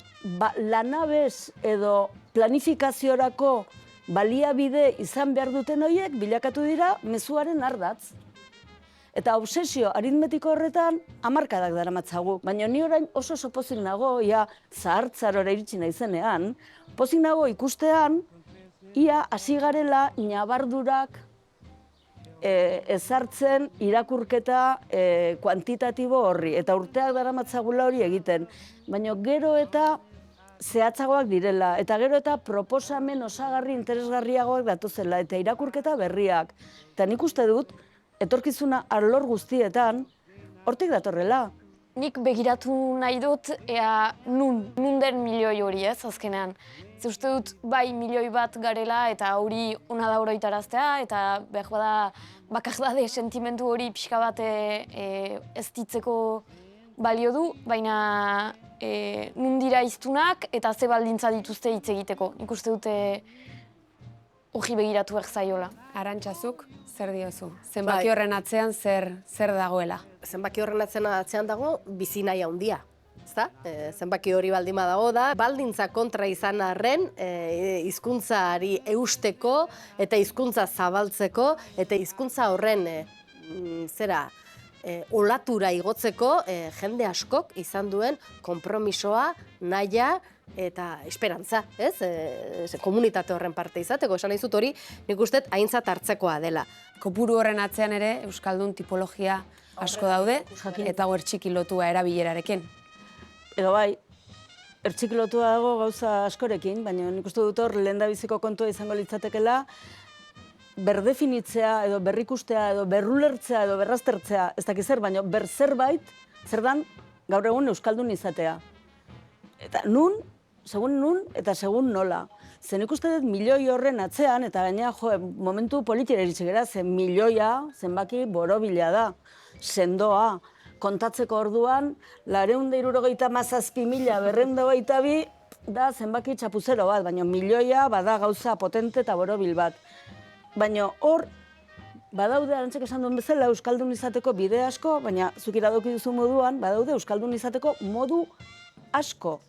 lanabez edo planifikaziorako baliabide izan behar duten horiek bilakatu dira mezuaren ardatz. Eta obsesio aritmetiko horretan hamarkadak daramatzagu. Baina ni orain oso pozik nago, ia zahartzarora iritsi naizenean, pozik nago ikustean, ia hasi garela ñabardurak ezartzen irakurketa kuantitatibo horri. Eta urteak daramatzagula hori egiten. Baina gero eta zehatzagoak direla, eta gero eta proposamen osagarri interesgarriagoak datuzela, eta irakurketa berriak. Eta nik uste dut, etorkizuna arlor guztietan, hortik datorrela. Nik begiratu nahi dut, ea nun den milioi hori ez, azkenean. Ze uste dut, bai milioi bat garela eta hori ona da oroitaraztea, eta behar bada bakardade sentimendu hori pixka bat ez ditzeko balio du, baina nun dira hiztunak eta ze baldintza dituzte hitz egiteko. Nik uste dute hori begiratu behar zaiola. Arantxazuk, zer diozu? Zenbaki horren atzean zer dagoela? Zenbaki horren atzean dago bizi nahi handia. Zenbaki hori baldin badago da, baldintza kontra izan arren hizkuntzari eusteko eta hizkuntza zabaltzeko eta hizkuntza horren olatura igotzeko jende askok izan duen konpromisoa, nahia eta esperantza, ez? Komunitate horren parte izateko, esan nahi zut hori nik uste aintzat hartzekoa dela. Kopuru horren atzean ere euskaldun tipologia asko daude eta ertxiki lotua erabilerarekin. Edo bai, ertxiki lotua dago gauza askorekin, baina nik uste dut hor lehendabiziko kontua izango litzatekela berdefinitzea edo berrikustea edo berrulertzea edo berraztertzea, ez dakiz zer, baina zerbait, zer dan gaur egun euskaldun izatea. Eta segun nun eta segun nola. Zen ikuste dut milioi horren atzean, eta gaina momentu politiera iritsi gara, zen milioia zenbaki borobila da, sendoa. Kontatzeko orduan, 467.222 da zenbaki txapuzero bat, baina milioia bada gauza potente eta borobil bat. Baina hor, badaude, arantzek esan duen bezala, euskaldun izateko bide asko, baina zuk iradoki duzu moduan, badaude euskaldun izateko modu asko.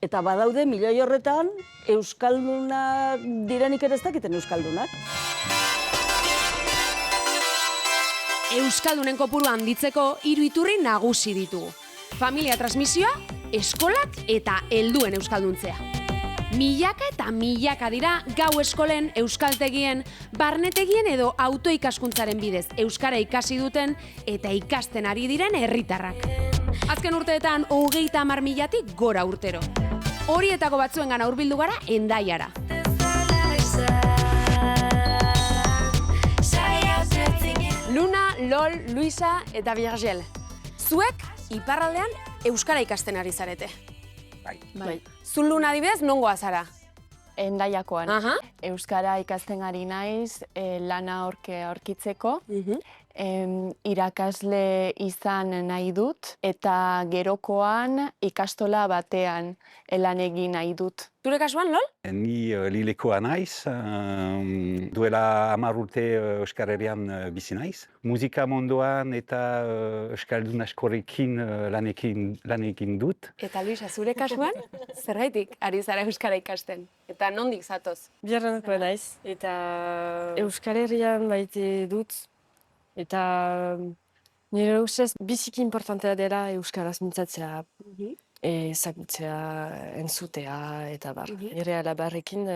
Eta badaude milioi horretan euskaldunak direnik ere ez dakiten euskaldunak. Euskaldunen kopuru handitzeko 3 iturri nagusi ditugu. Familia transmisioa, eskolak eta helduen euskalduntzea. Milaka eta milaka dira gau eskolen, euskaltegien, barnetegien edo autoikaskuntzaren bidez euskara ikasi duten eta ikasten ari diren herritarrak. Azken urteetan 30.000-tik gora urtero. Horietako batzuengana hurbildu gara Hendaiara. Luna, Lol, Luisa eta Virgel. Zuek iparraldean euskara ikasten ari zarete. Bai. Zu Luna adibidez nongoa zara? Hendaiakoan. Euskara ikasten ari naiz lana aurkitzeko. Irakasle izan nahi dut eta gerokoan ikastola batean lan egin nahi dut. Zure kasuan, Lol? Ni Lilekoa naiz, duela 10 urte Euskal Herrian bizi naiz. Musika munduan eta euskaldun askorekin lan egin dut. Eta Luisa, zure kasuan, zergaitik ari zara euskara ikasten? Eta nondik zatoz? Biarranako naiz, eta Euskal Herrian baite dut. Eta Nire ustez, biziki importantea dela euskaraz mintzatzea, ezagutzea, entzutea, eta bar. Nire alabarrekin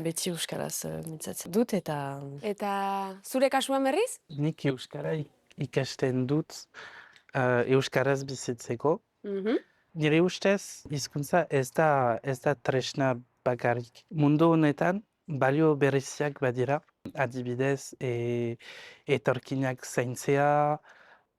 beti euskaraz mintzatzen dut, eta... Eta zure kasuan berriz? Nik euskara ikasten dut euskaraz bizitzeko. Nire ustez, hizkuntza ez da tresna bakarrik. Mundu honetan, balio bereziak badira, adibidez, etorkinak zaintzea,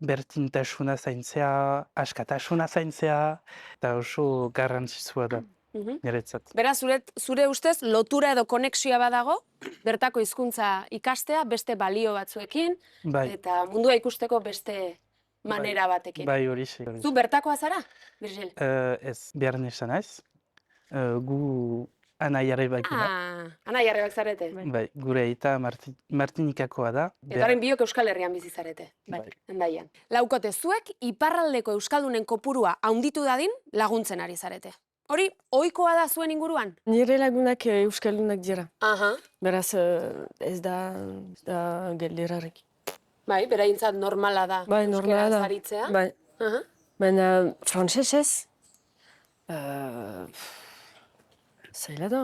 bertintasuna zaintzea, askatasuna zaintzea, eta oso garrantzitsua da, niretzat. Beraz, zure ustez, lotura edo konexioa badago, bertako hizkuntza ikastea beste balio batzuekin, eta mundua ikusteko beste manera batekin. Bai, hori. Zu bertakoa zara, Virgil? Ez, behar nesan naiz. Gu anaiare bakina. Anaiarrebak zarete. Bai, gure eta Martinikakoa da. Eta horren biok Euskal Herrian bizi zarete. Hendaian. Laukote, zuek iparraldeko euskaldunen kopurua haunditu dadin laguntzen ari zarete. Hori, ohikoa da zuen inguruan? Nire lagunak euskaldunak dira. Beraz, ez da gelderarek. Bai, beraintzat normala da euskaraz aritzea. Bai, baina frantsesez, zaila da.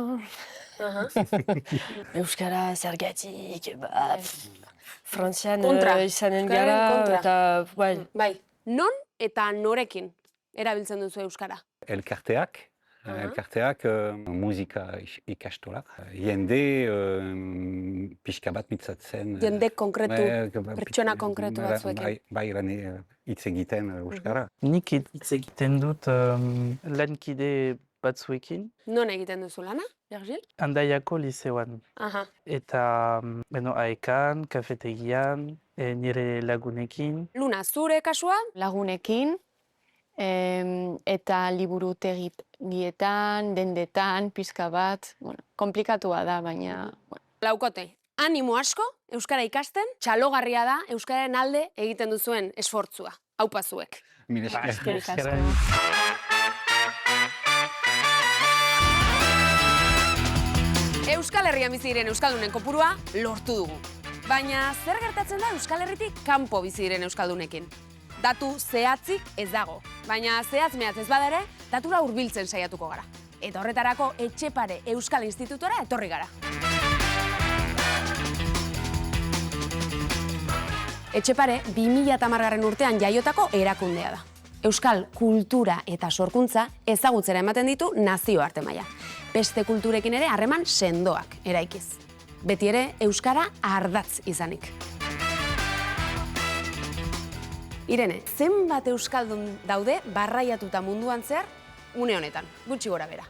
Euskara zergatik, Frantzian izanen gara, eta bai. Bai, non eta norekin erabiltzen duzu euskara? Elkarteak musika ikastolak. Jende pixka bat mitzatzen. Jende konkretu, pertsona konkretu batzuekin. Bai, hitz egiten euskara. Nik hitz egiten dut lankide batzuekin. Non egiten duzu lana, Virgil? Andaiako liceoan. Eta, aekan, kafetegian, nire lagunekin. Luna, zure kasua? Lagunekin, eta liburutegietan, dendetan, pizka bat, komplikatua da, baina... Laukote, animo asko, euskara ikasten, txalogarria da, euskararen alde egiten duzuen esfortzua. Aupa zuek. Mila esker. Euskal Herrian bizi diren euskaldunen kopurua lortu dugu. Baina zer gertatzen da Euskal Herritik kanpo bizi diren euskaldunekin? Datu zehatzik ez dago, baina zehatz mehatz ez bada ere, datura hurbiltzen saiatuko gara. Eta horretarako Etxepare Euskal Institutora etorri gara. Etxepare 2010 urtean jaiotako erakundea da. Euskal kultura eta sorkuntza ezagutzera ematen ditu nazioarte maila. Beste kulturekin ere harreman sendoak eraikiz. Beti ere euskara ardatz izanik. Irene, zenbat euskaldun daude barraiatuta munduan zehar une honetan, gutxi gora bera?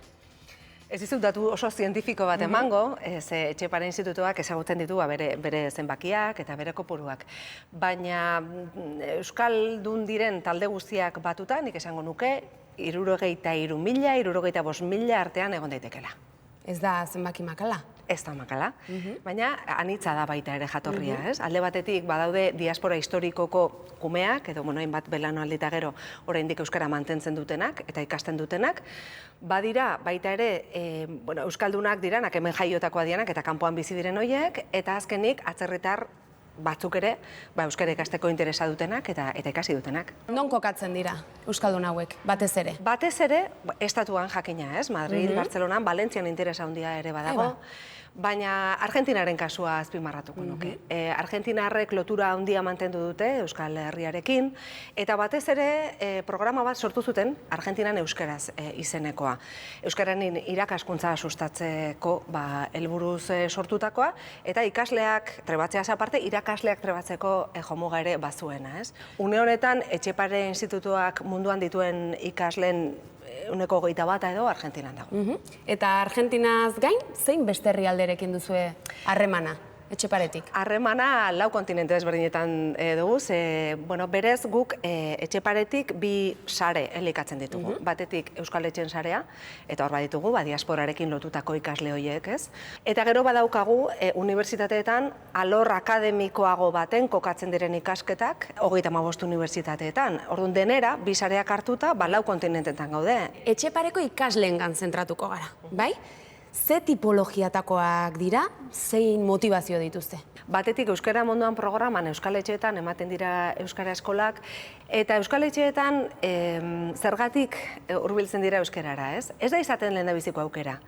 Ez dizut datu oso zientifiko bat emango, Etxepare Institutuak ezagutzen ditu bere zenbakiak eta bere kopuruak. Baina euskaldun diren talde guztiak batuta, nik esango nuke, 63.000, 65.000 artean egon daitekela. Ez da zenbaki makala? Ez da makala, baina anitza da baita ere jatorria, ez? Alde batetik badaude diaspora historikoko kumeak, edo hainbat belaunaldi eta gero oraindik euskara mantentzen dutenak eta ikasten dutenak. Badira baita ere euskaldunak diranak, hemen jaiotakoa dianak eta kanpoan bizi diren horiek, eta azkenik atzerritar batzuk ere euskara ikasteko interesa dutenak eta ikasi dutenak. Non kokatzen dira euskaldun hauek, batez ere? Batez ere, estatuan jakina, ez? Madrid, Bartzelonan, Valentzian interesa handia ere badago. Baina Argentinaren kasua azpimarratuko nuke. Argentinarrek lotura handia mantendu dute Euskal Herriarekin, eta batez ere programa bat sortu zuten Argentinan euskaraz izenekoa. Euskararen irakaskuntza sustatzeko helburuz sortutakoa, eta ikasleak trebatzeaz aparte, irakasleak trebatzeko jomuga ere bazuena. Une honetan, Etxepare Institutuak munduan dituen ikasleen uneko 21 edo Argentinan dago. Eta Argentinaz gain, zein beste herrialderekin duzue harremana, Etxeparetik? Harremana 4 kontinente ezberdinetan dugu, berez guk Etxeparetik 2 sare elikatzen ditugu. Batetik Euskal Etxen sarea, eta hor baditugu, diasporarekin lotutako ikasle horiek, ez? Eta gero badaukagu, unibertsitateetan, alor akademikoago baten kokatzen diren ikasketak, 35 unibertsitateetan. Orduan denera, 2 sareak hartuta, 4 kontinentetan gaude. Etxepareko ikasleengan zentratuko gara, bai? Ze tipologiatakoak dira, zein motivazio dituzte? Batetik euskara munduan programan euskal etxeetan ematen dira euskara eskolak, eta euskal etxeetan zergatik hurbiltzen dira euskarara, ez? Ez da izaten lehendabiziko aukera.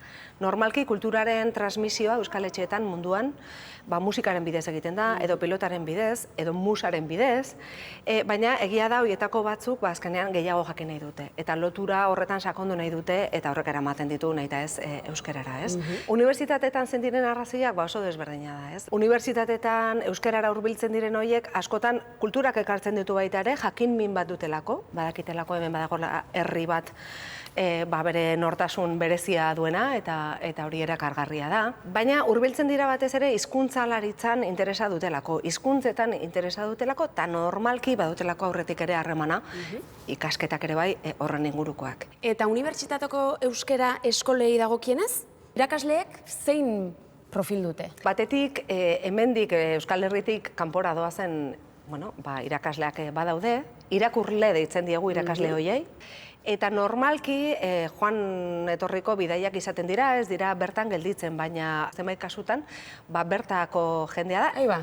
Normalki kulturaren transmisioa euskal etxeetan munduan musikaren bidez egiten da, edo pilotaren bidez, edo musaren bidez, baina egia da horietako batzuk azkenean gehiago jakin nahi dute. Eta lotura horretan sakondu nahi dute, eta horrek eramaten ditu nahi eta ez euskarara, ez? Unibertsitateetan zen diren arrazoiak oso desberdina da, ez? Unibertsitateetan euskarara hurbiltzen diren horiek askotan kulturak ekartzen ditu baita ere, jakin min bat dutelako, badakitelako hemen badagoela herri bat bere nortasun berezia duena eta hori erakargarria da. Baina hurbiltzen dira batez ere hizkuntzalaritzan interesa dutelako, hizkuntzetan interesa dutelako eta normalki badutelako aurretik ere harremana, ikasketak ere bai horren ingurukoak. Eta unibertsitateko euskara eskolei dagokienez, irakasleek zein profil dute? Batetik, hemendik Euskal Herritik kanpora doazen irakasleak badaude, irakurle deitzen diegu irakasle horiei, eta normalki joan etorriko bidaiak izaten dira, ez dira bertan gelditzen, baina zenbait kasutan bertako jendea da.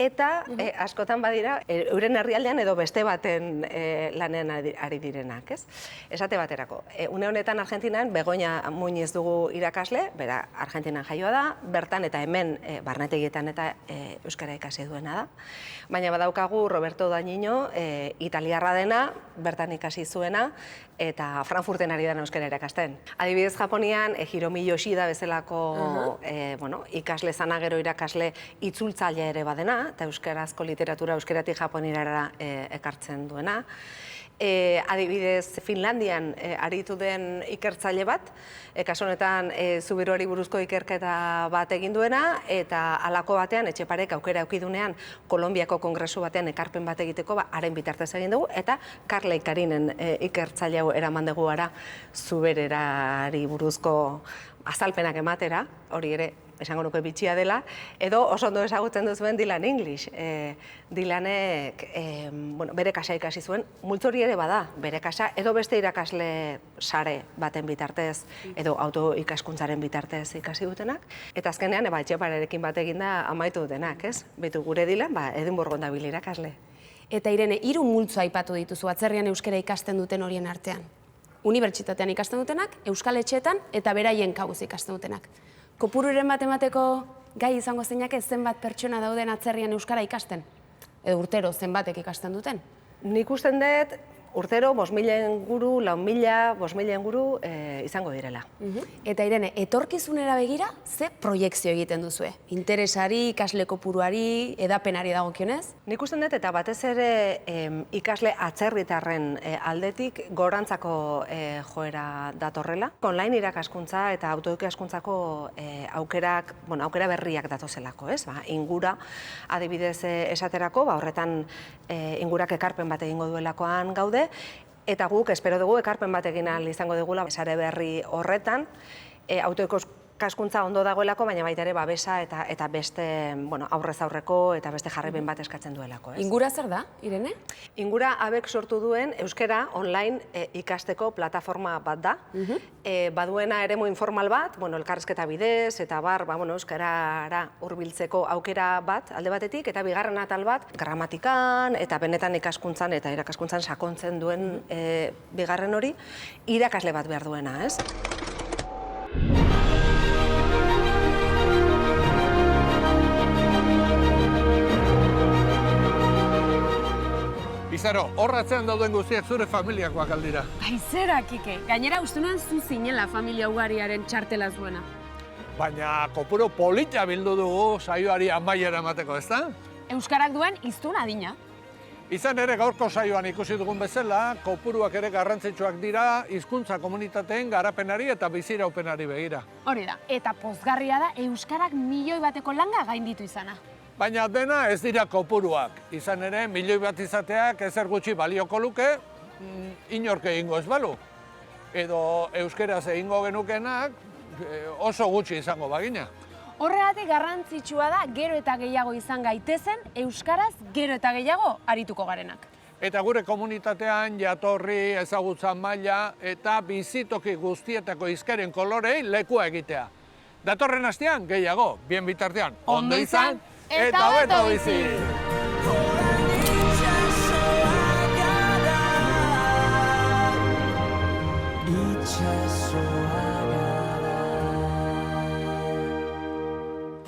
Eta askotan badira, euren herrialdean edo beste baten lanean ari direnak, ez? Esate baterako. Une honetan Argentinan Begoña Muñiz dugu irakasle, bera Argentinan jaioa da, bertan eta hemen barnetegietan eta euskara ikasi duena da. Baina badaukagu Roberto Dañino, italiarra dena, bertan ikasi zuena, eta Frankfurten ari dena euskara irakasten. Adibidez, Japonian, Hiromi Yoshida bezalako ikasle zanagero irakasle itzultzaile ere badena, eta euskarazko literatura euskaratik japonirara ekartzen duena. Adibidez, Finlandian aritu den ikertzaile bat, kasu honetan Zubiroari buruzko ikerketa bat egin duena, eta halako batean Etxeparek aukera eukidunean Kolonbiako kongresu batean ekarpen bat egiteko, haren bitartez egin dugu, eta Karlei Karinen ikertzaile hau eraman dugu gara Zubirari buruzko azalpenak ematera, hori ere esango nuke bitxia dela, edo oso ondo ezagutzen duzuen Dylan English. Dylanek bere kasa ikasi zuen, multzo hori ere bada, bere kasa, edo beste irakasle sare baten bitartez, edo autoikaskuntzaren bitartez ikasi dutenak. Eta azkenean, Etxeparekin bat eginda amaitu dutenak, ez? Betu gure Dylan, Edinburgon dabil irakasle. Eta Irene, 3 multzo aipatu dituzu atzerrian euskara ikasten duten horien artean. Unibertsitatean ikasten dutenak, euskal etxeetan eta beraien kabuz ikasten dutenak. Kopururen bat emateko gai izango zeinak zenbat pertsona dauden atzerrian euskara ikasten? Edo urtero zenbatek ikasten duten? Nik usten dut, urtero 5.000 inguru, 4.000, 5.000 inguru izango direla. Eta Irene, etorkizunera begira, ze proiekzio egiten duzue? Interesari, ikasle kopuruari, edapenari dagokionez? Nik usten dut, eta batez ere ikasle atzerritarren aldetik gorantzako joera datorrela. Online irakaskuntza eta autoikaskuntzako aukera berriak datozelako, ez? Ingura, adibidez esaterako, horretan ingurak ekarpen bat egingo duelakoan gaude, eta guk espero dugu ekarpen bat egin ahal izango dugula sare berri horretan, autoikaskuntza ondo dagoelako, baina baita ere babesa eta beste aurrez aurreko eta beste jarraipen bat eskatzen duelako. Ingura zer da, Irene? Ingura abek sortu duen euskara online ikasteko plataforma bat da. Baduena eremu informal bat, elkarrizketa bidez eta euskarara hurbiltzeko aukera bat alde batetik, eta bigarren atal bat gramatikan eta benetan ikaskuntzan eta irakaskuntzan sakontzen duen bigarren hori irakasle bat behar duena, ez? Izaro, horratzean dauden guztiak zure familiakoak aldira. Baizera, Kike. Gainera, ustunan zu zinela familia ugariaren txartela zuena. Baina kopuru polita bildu dugu saioari amaiera emateko, ezta? Euskarak duen hiztun adina. Izan ere gaurko saioan ikusi dugun bezala, kopuruak ere garrantzitsuak dira hizkuntza komunitateen garapenari eta biziraupenari begira. Hori da, eta pozgarria da euskarak 1.000.000 bateko langa gainditu izana. Baina dena ez dira kopuruak. Izan ere, 1.000.000 bat izateak ezer gutxi balioko luke, inork egingo ez balu. Edo euskeraz egingo genukenak oso gutxi izango bagina. Horregatik garrantzitsua da gero eta gehiago izan gaitezen, euskaraz gero eta gehiago arituko garenak. Eta gure komunitatean jatorri, ezagutza maila eta bizitoki guztietako hizkeren kolorei lekua egitea. Datorren astean gehiago, bien bitartean, ondo izan eta hobeto bizi!